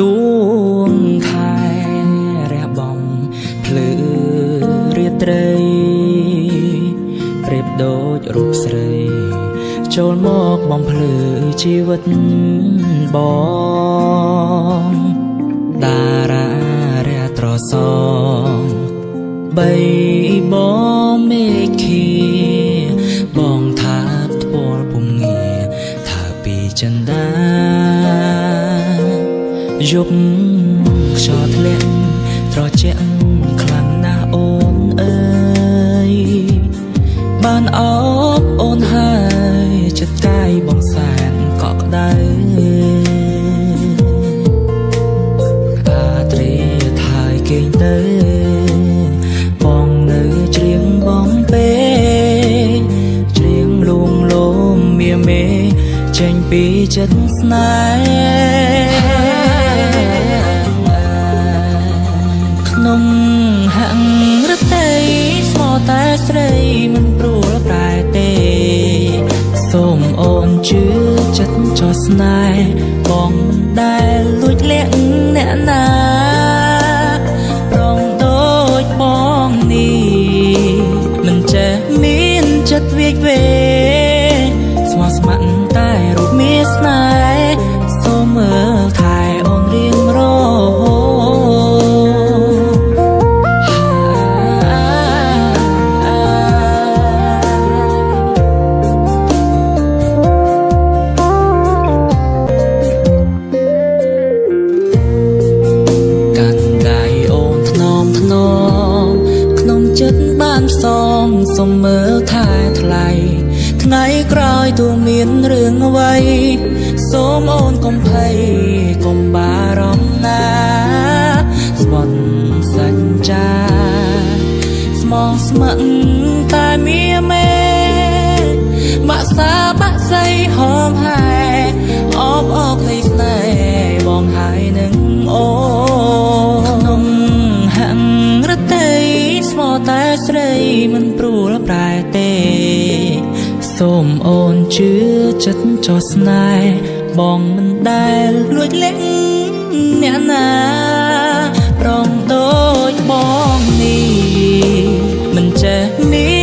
ដួងខែរះបំភ្លឺរាត្រីប្រៀបដូចរូបស្រីចូលមកបំភ្លឺជីវិតបងតារារះត្រសងបីបងមេឃីបងថាផ្ទាល់ពុំងារថាពីចិន្តាយប់ខ្យល់ធ្លាក់ត្រជាក់ខ្លាំងណាស់អូនអើយបានអបអូនហើយចិត្តកាយបងសែនកក់ក្ដៅអាត្រៀថាយគេងទៅបងនៅច្រៀងបងពេច្រៀងលួងលោមមៀមេចេញពីចិត្តស្នេហ៍ក្នុងហាំងរតីស្មោតែស្រីមិនព្រួលប្រែទេសូមអូនជឿចិត្តចោះស្នេហ៍បងដែលលួចលាក់អ្នកណារងដូចបងនេះមិនចេះមានចិត្តវាយវេស្មោះស្ម័គ្រតែរូបមាសស្នេហ៍សូមមើលថែអូនរៀងរហូចិត្តបានផ្សងសុំមើលថែថ្លៃថ្ងៃក្រោយទូមានរឿងអ្វីសូមអូនកុំភ័យកុំបារម្ភណាស្បន់សញ្ចាស្មងស្មឹកតែមៀមេបាក់សាបាក់សៃហោមហែអបអរក្ដីស្នេហ៍បងហើយនឹងអូក្នុងហាំងរតីស្មោតែស្រីមិនព្រួលប្រែទេសូមអូនជឿចិត្តចោះស្នេហ៍បងមិនដែលលួចលាក់អ្នកណាប្រងដូចបងនេះមិនចេះមាន